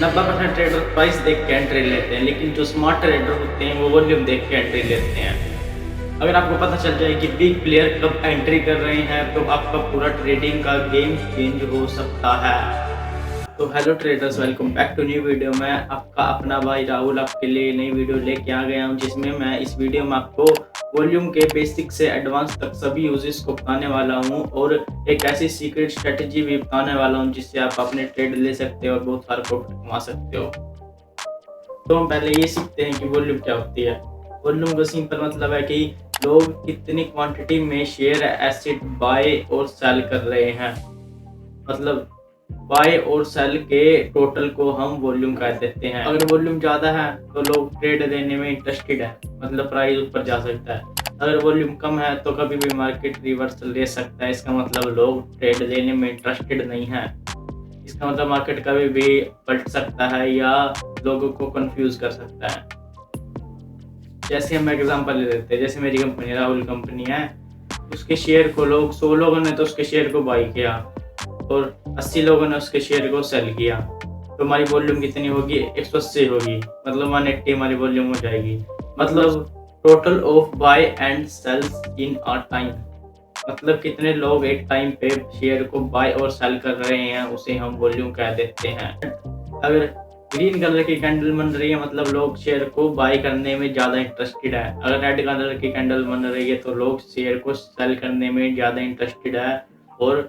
90% trader price देख के entry लेते हैं, लेकिन जो स्मार्ट ट्रेडर होते हैं वो वॉल्यूम देख के एंट्री लेते हैं। अगर आपको पता चल जाए कि बिग प्लेयर कब एंट्री कर रहे हैं तो आपका पूरा ट्रेडिंग का गेम चेंज हो सकता है। तो hello traders, welcome back to new video. मैं आपका अपना भाई राहुल आपके लिए नई वीडियो लेके आ गया हूं, जिसमें मैं इस वीडियो में आपको वॉल्यूम के बेसिक से एडवांस तक सभी यूजेस को बताने वाला हूं और एक ऐसी सीक्रेट स्ट्रेटजी भी बताने वाला हूं जिससे आप अपने ट्रेड ले सकते हो और बहुत सारा प्रॉफिट कमा सकते हो। तो हम पहले ये सीखते हैं कि वॉल्यूम क्या होती है। वॉल्यूम का सिंपल मतलब है कि लोग कितनी क्वांटिटी में शेयर एसेट बाय और सेल कर रहे हैं, मतलब बाय और सेल के टोटल को हम वॉल्यूम कह देते हैं। अगर वॉल्यूम ज़्यादा है तो लोग ट्रेड लेने में इंटरेस्टेड है, मतलब प्राइस ऊपर जा सकता है। अगर वॉल्यूम कम है तो कभी भी मार्केट रिवर्सल ले सकता है, इसका मतलब लोग ट्रेड लेने में इंटरेस्टेड नहीं है। इसका मतलब मार्केट कभी भी पलट सकता है या लोगों को कंफ्यूज कर सकता है। जैसे हम एग्जांपल ले लेते हैं, जैसे मेरी कंपनी राहुल कंपनी है, उसके शेयर को 100 लोगों ने तो उसके शेयर को बाई किया और 80 लोगों ने उसके शेयर को सेल किया, तो हमारी वॉल्यूम कितनी होगी? 180 होगी, मतलब 180 हमारी वॉल्यूम हो जाएगी। मतलब total of buy and sales in a time, मतलब कितने लोग एक टाइम पे शेयर को बाय और सेल कर रहे हैं, उसे हम वॉल्यूम कह देते हैं। अगर ग्रीन कलर की कैंडल बन रही है मतलब लोग शेयर को बाय करने में ज़्यादा इंटरेस्टेड है। अगर रेड कलर की कैंडल बन रही है तो लोग शेयर को सेल करने में ज़्यादा इंटरेस्टेड है। और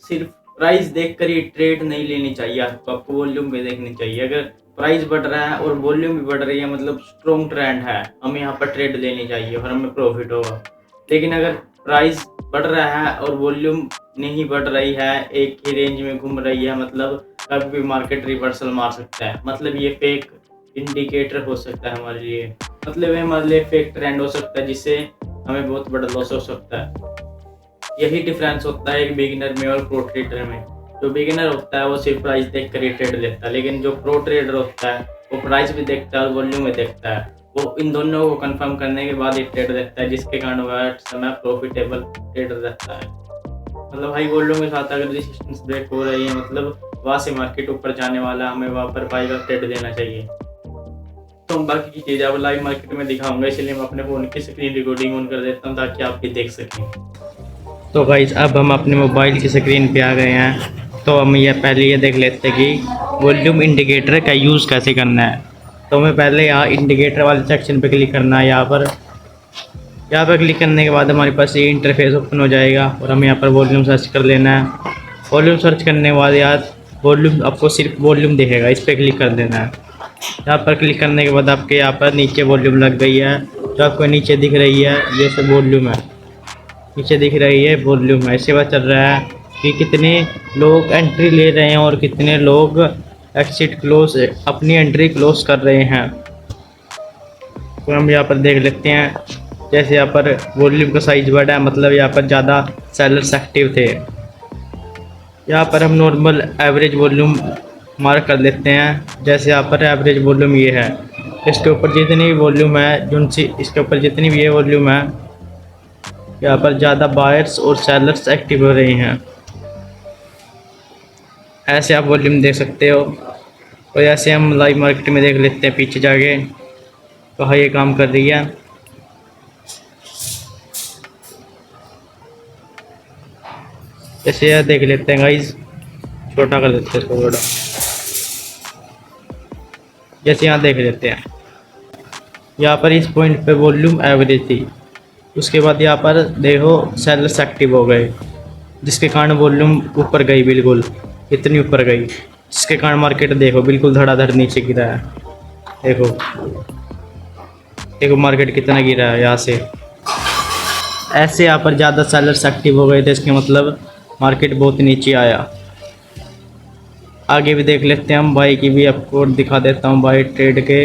सिर्फ प्राइस देखकर ही ट्रेड नहीं लेनी चाहिए, आपको वॉल्यूम भी देखनी चाहिए। अगर प्राइस बढ़ रहा है और वॉल्यूम भी बढ़ रही है मतलब स्ट्रॉन्ग ट्रेंड है, हमें यहाँ पर ट्रेड लेनी चाहिए और हमें प्रॉफिट होगा। लेकिन अगर प्राइस बढ़ रहा है और वॉल्यूम नहीं बढ़ रही है, एक ही रेंज में घूम रही है, मतलब कभी भी मार्केट रिवर्सल मार सकता है। मतलब ये फेक इंडिकेटर हो सकता है हमारे लिए, मतलब ये हमारे लिए फेक ट्रेंड हो सकता है जिससे हमें बहुत बड़ा लॉस हो सकता है। यही डिफरेंस होता है एक बिगिनर में और प्रो ट्रेडर में। जो बिगिनर होता है वो सिर्फ प्राइस देख कर ही ट्रेड लेता है, लेकिन जो प्रो ट्रेडर होता है वो प्राइस भी देखता है और वॉल्यूम भी देखता है। वो इन दोनों को कंफर्म करने के बाद ही ट्रेड लेता है, जिसके कारण वह समय प्रॉफिटेबल ट्रेडर रहता है। मतलब हाई वॉल्यूम के साथ अगर रेजिस्टेंस ब्रेक हो रही है मतलब वहाँ से मार्केट ऊपर जाने वाला, हमें वहाँ पर बाई का ट्रेड देना चाहिए। तो बाकी की चीज़ें अब लाइव मार्केट में दिखाऊंगा, इसलिए मैं अपने फ़ोन की स्क्रीन रिकॉर्डिंग ऑन कर देता हूँ ताकि आप भी देख सकें। तो गाइस अब हम अपने मोबाइल की स्क्रीन पे आ गए हैं, तो हम ये पहले ये देख लेते हैं कि वॉल्यूम इंडिकेटर का यूज़ कैसे करना है। तो हमें पहले यहाँ इंडिकेटर वाले सेक्शन पे क्लिक करना है। यहाँ पर क्लिक करने के बाद हमारे पास ये इंटरफेस ओपन हो जाएगा और हमें यहाँ पर वॉल्यूम सर्च कर लेना है। वॉल्यूम सर्च करने के बाद यार वॉल्यूम आपको सिर्फ वॉल्यूम दिखेगा, इस पर क्लिक कर देना है। यहाँ पर क्लिक करने के बाद आपके यहाँ पर नीचे वॉल्यूम लग गई है, जो आपको नीचे दिख रही है ये सब वॉल्यूम है, नीचे दिख रही है वॉल्यूम है। इससे पता चल रहा है कि कितने लोग एंट्री ले रहे हैं और कितने लोग एक्सिट क्लोज अपनी एंट्री क्लोज कर रहे हैं। तो हम यहाँ पर देख लेते हैं, जैसे यहाँ पर वॉल्यूम का साइज बढ़ा है मतलब यहाँ पर ज़्यादा सेलर्स एक्टिव थे। यहाँ पर हम नॉर्मल एवरेज वॉल्यूम मार्क कर लेते हैं। जैसे यहाँ पर एवरेज वॉल्यूम ये है, इसके ऊपर जितनी भी वॉल्यूम है इसके ऊपर जितनी भी ये वॉल्यूम है, यहाँ पर ज़्यादा बायर्स और सेलर्स एक्टिव हो रहे हैं। ऐसे आप वॉल्यूम देख सकते हो। और ऐसे हम लाइव मार्केट में देख लेते हैं पीछे जाके कहाँ ये काम कर रही है। ऐसे यार देख लेते हैं गाइस, छोटा कर लेते हैं इसको थोड़ा। जैसे यहाँ देख लेते हैं, यहाँ पर इस पॉइंट पे वॉल्यूम एवरेज थी, उसके बाद यहाँ पर देखो सेलर्स एक्टिव हो गए, जिसके कारण वॉल्यूम ऊपर गई, बिल्कुल इतनी ऊपर गई, जिसके कारण मार्केट देखो बिल्कुल धड़ाधड़ नीचे गिरा है। देखो मार्केट कितना गिरा है यहाँ से। ऐसे यहाँ पर ज़्यादा सेलर्स एक्टिव हो गए थे, इसके मतलब मार्केट बहुत नीचे आया। आगे भी देख लेते हैं हम, बाई की भी आपको दिखा देता हूँ, बाई ट्रेड के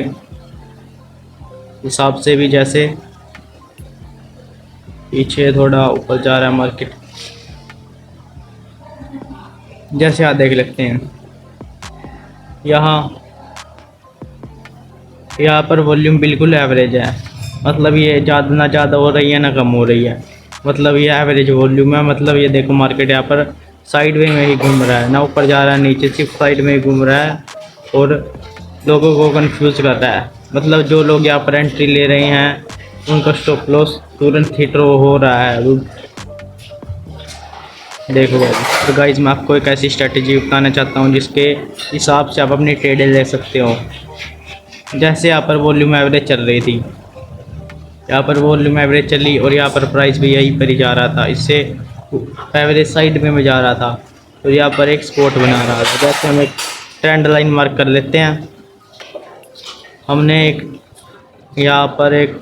हिसाब से भी। जैसे पीछे थोड़ा ऊपर जा रहा है मार्केट, जैसे आप देख लेते हैं यहाँ पर वॉल्यूम बिल्कुल एवरेज है, मतलब ये ज़्यादा ना ज़्यादा हो रही है ना कम हो रही है, मतलब ये एवरेज वॉल्यूम है। मतलब ये देखो मार्केट यहाँ पर साइड वे में ही घूम रहा है, ना ऊपर जा रहा है नीचे, सिर्फ साइड में ही घूम रहा है। और लोगों को कंफ्यूज कर रहा है। मतलब जो लोग यहाँ पर एंट्री ले रहे हैं उनका स्टॉप लॉस तुरंत हिट हो रहा है। देखो तो गाइज मैं आपको एक ऐसी स्ट्रेटजी बताना चाहता हूँ जिसके हिसाब से आप अपनी ट्रेडें ले सकते हो। जैसे यहाँ पर वॉल्यूम एवरेज चल रही थी, यहाँ पर वॉल्यूम एवरेज चली और यहाँ पर प्राइस भी यहीं पर ही जा रहा था, इससे एवरेज साइड में जा रहा था, तो यहाँ पर एक स्पॉट बना रहा था। जैसे हम एक ट्रेंड लाइन मार्क कर लेते हैं, हमने एक यहाँ पर एक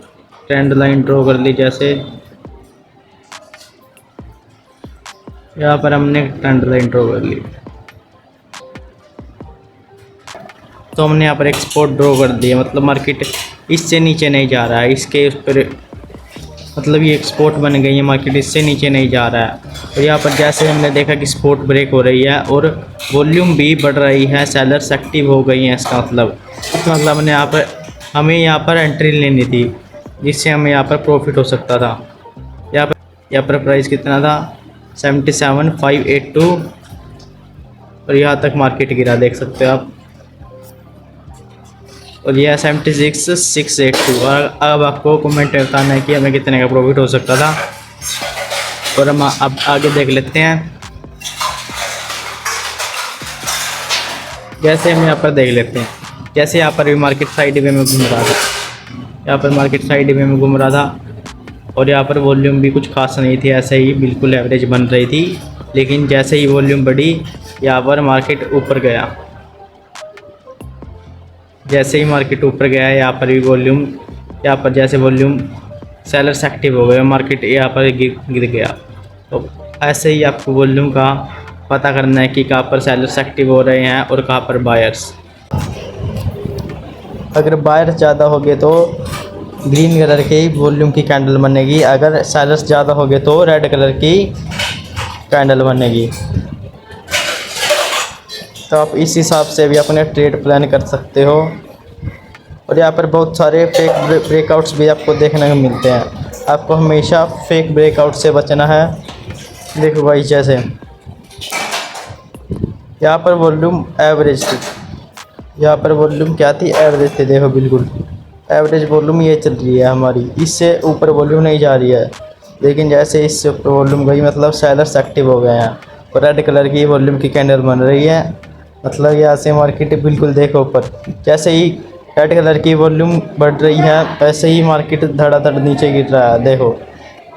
ट्रेंड लाइन ड्रॉ कर ली। जैसे यहाँ पर हमने ट्रेंड लाइन ड्रॉ कर ली, तो हमने यहाँ पर एक स्पॉट ड्रॉ कर दिया। मतलब मार्केट इससे नीचे नहीं जा रहा है, इसके उस पर मतलब ये एक स्पॉट बन गई है, मार्केट इससे नीचे नहीं जा रहा है। और यहाँ पर जैसे हमने देखा कि स्पॉट ब्रेक हो रही है और वॉल्यूम भी बढ़ रही है, सेलर्स एक्टिव हो गई हैं। इसका मतलब हमने हमें यहाँ पर एंट्री लेनी थी जिससे हमें यहाँ पर प्रॉफिट हो सकता था। यहाँ पर प्राइस कितना था 77,582 और यहाँ तक मार्केट गिरा, देख सकते हो आप। और यह 76,682। और अब आपको कमेंट में बताना है कि हमें कितने का प्रॉफिट हो सकता था। और हम अब आगे देख लेते हैं। जैसे हम यहाँ पर देख लेते हैं, जैसे यहाँ पर भी मार्केट साइड वे में घूम रहा था, यहाँ पर मार्केट साइड वे में घूम रहा था और यहाँ पर वॉल्यूम भी कुछ खास नहीं थी, ऐसे ही बिल्कुल एवरेज बन रही थी। लेकिन जैसे ही वॉल्यूम बढ़ी यहाँ पर मार्केट ऊपर गया, जैसे ही मार्केट ऊपर गया यहाँ पर भी वॉल्यूम, यहाँ पर जैसे वॉल्यूम सेलर्स एक्टिव हो गए, मार्केट यहाँ पर गिर गया। तो ऐसे ही आपको वॉल्यूम का पता करना है कि कहाँ पर सेलर्स एक्टिव हो रहे हैं और कहाँ पर बायर्स। अगर बायर्स ज़्यादा हो गए तो ग्रीन कलर की वॉल्यूम की कैंडल बनेगी, अगर सेलर्स ज़्यादा हो गए तो रेड कलर की कैंडल बनेगी। तो आप इस हिसाब से भी अपने ट्रेड प्लान कर सकते हो। और यहाँ पर बहुत सारे फेक ब्रेकआउट्स भी आपको देखने को मिलते हैं, आपको हमेशा फेक ब्रेकआउट से बचना है। देखो भाई, जैसे यहाँ पर वॉल्यूम एवरेज थी, यहाँ पर वॉल्यूम क्या थी, एवरेज थी। देखो बिल्कुल एवरेज वॉल्यूम ये चल रही है हमारी, इससे ऊपर वॉल्यूम नहीं जा रही है। लेकिन जैसे इससे ऊपर वॉल्यूम गई मतलब सेलर्स एक्टिव हो गए हैं और रेड कलर की वॉल्यूम की कैंडल बन रही है। मतलब यहाँ से मार्केट बिल्कुल देखो ऊपर, जैसे ही रेड कलर की वॉल्यूम बढ़ रही है वैसे ही मार्केट धड़ाधड़ नीचे गिर रहा है। देखो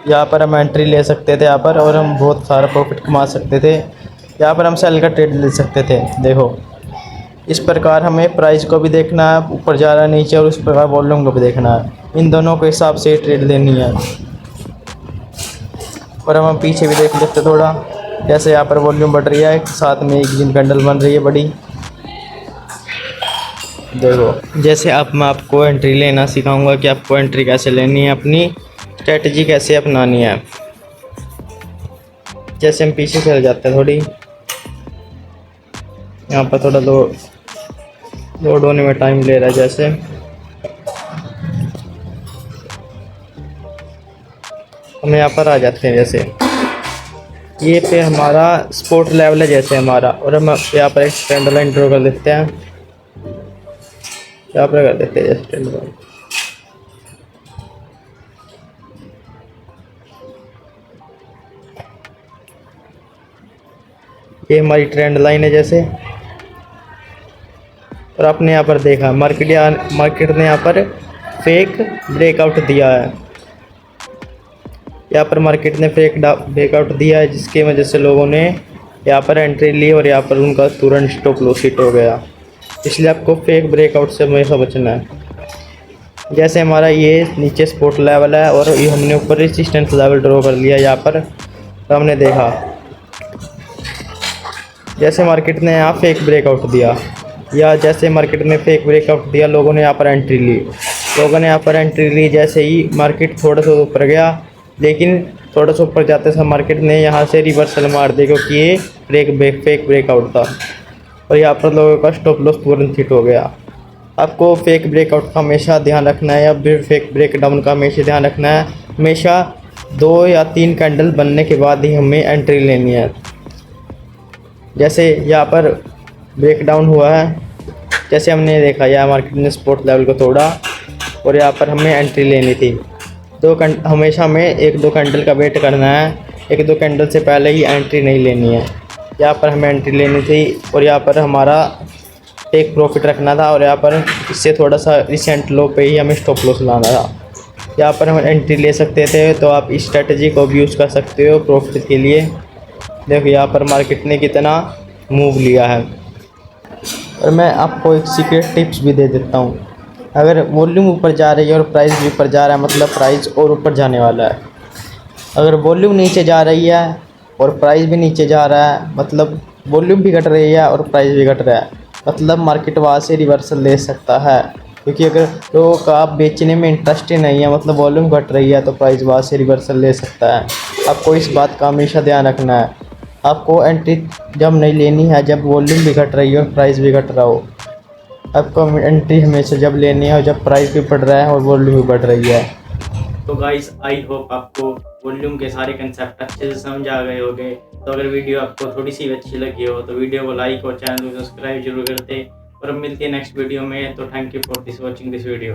यहाँ पर हम एंट्री ले सकते थे यहाँ पर और हम बहुत सारा प्रॉफिट कमा सकते थे। यहाँ पर हम सेल का ट्रेड ले सकते थे। देखो इस प्रकार हमें प्राइस को भी देखना है, ऊपर जा रहा है नीचे, और इस प्रकार वॉल्यूम को भी देखना है। इन दोनों के हिसाब से ट्रेड लेनी है। और हम पीछे भी देख लेते थोड़ा, जैसे यहाँ पर वॉल्यूम बढ़ रही है, साथ में एक ग्रीन कैंडल बन रही है बड़ी। देखो जैसे अब मैं आपको एंट्री लेना सिखाऊंगा कि आपको एंट्री कैसे लेनी है, अपनी स्ट्रेटजी कैसे अपनानी है। जैसे हम पीछे चले जाते हैं थोड़ी, यहाँ पर थोड़ा लोड होने में टाइम ले रहा है। जैसे हम यहाँ पर आ जाते हैं, जैसे ये पे हमारा स्पोर्ट लेवल है जैसे हमारा, और हम यहाँ पर एक ट्रेंड लाइन ड्रॉ कर लेते हैं, यहाँ पर कर देते हैं जैसे ट्रेंड लाइन। ये हमारी ट्रेंड लाइन है जैसे। और आपने यहाँ पर देखा मार्केट ने यहाँ पर फेक ब्रेकआउट दिया है, यहाँ पर मार्केट ने फेक ब्रेकआउट दिया है, जिसकी वजह से लोगों ने यहाँ पर एंट्री ली और यहाँ पर उनका तुरंत स्टॉप लॉस हिट हो गया। इसलिए आपको फेक ब्रेकआउट से हमेशा बचना है। जैसे हमारा ये नीचे सपोर्ट लेवल है और ये हमने ऊपर रेजिस्टेंस लेवल ड्रॉ कर लिया यहाँ पर, तो हमने देखा जैसे मार्केट ने यहाँ फेक ब्रेकआउट दिया, या जैसे मार्केट ने फेक ब्रेकआउट दिया, लोगों ने यहाँ पर एंट्री ली। जैसे ही मार्केट थोड़ा सा ऊपर गया, लेकिन थोड़ा सा ऊपर जाते समय मार्केट ने यहाँ से रिवर्सल मार दी, क्योंकि ये फेक ब्रेकआउट था और यहाँ पर लोगों का स्टॉप लॉस तुरंत हिट हो गया। आपको फेक ब्रेकआउट का हमेशा ध्यान रखना है, या फिर फेक ब्रेकडाउन का हमेशा ध्यान रखना है। हमेशा 2 या 3 कैंडल बनने के बाद ही हमें एंट्री लेनी है। जैसे यहाँ पर ब्रेकडाउन हुआ है जैसे हमने देखा यह मार्केट ने सपोर्ट लेवल को तोड़ा और यहाँ पर हमें एंट्री लेनी थी। हमेशा हमें 1-2 कैंडल का वेट करना है, 1-2 कैंडल से पहले ही एंट्री नहीं लेनी है। यहाँ पर हमें एंट्री लेनी थी और यहाँ पर हमारा टेक प्रॉफिट रखना था और यहाँ पर इससे थोड़ा सा रिसेंट लो पे ही हमें स्टॉप लॉस लाना था। यहाँ पर हम एंट्री ले सकते थे, तो आप इस स्ट्रेटजी को भी यूज़ कर सकते हो प्रॉफिट के लिए। देखो यहाँ पर मार्केट ने कितना मूव लिया है। और मैं आपको एक सीक्रेट टिप्स भी दे देता हूँ। अगर वॉल्यूम ऊपर जा रही है और प्राइस भी ऊपर जा रहा है, मतलब प्राइस और ऊपर जाने वाला है। अगर वॉल्यूम नीचे जा रही है और प्राइस भी नीचे जा रहा है, मतलब वॉल्यूम भी घट रही है और प्राइस भी घट रहा है, मतलब मार्केट वहाँ से रिवर्सल ले सकता है। क्योंकि अगर लोगों का बेचने में इंटरेस्ट ही नहीं है, मतलब वॉल्यूम घट रही है, तो प्राइस वहाँ से रिवर्सल ले सकता है। आपको इस बात का हमेशा ध्यान रखना है। आपको एंट्री जब नहीं लेनी है जब वॉल्यूम भी घट रही है और प्राइस भी घट रहा हो। आपको एंट्री हमेशा जब लेनी है और जब प्राइस भी बढ़ रहा है और वॉल्यूम भी बढ़ रही है। तो गाइस आई होप आपको वॉल्यूम के सारे कंसेप्ट अच्छे से समझ आ गए होंगे। तो अगर वीडियो आपको थोड़ी सी अच्छी लगी हो तो वीडियो को लाइक और चैनल को सब्सक्राइब जरूर करते। और अब मिलती है नेक्स्ट वीडियो में। तो thank you for this watching this video.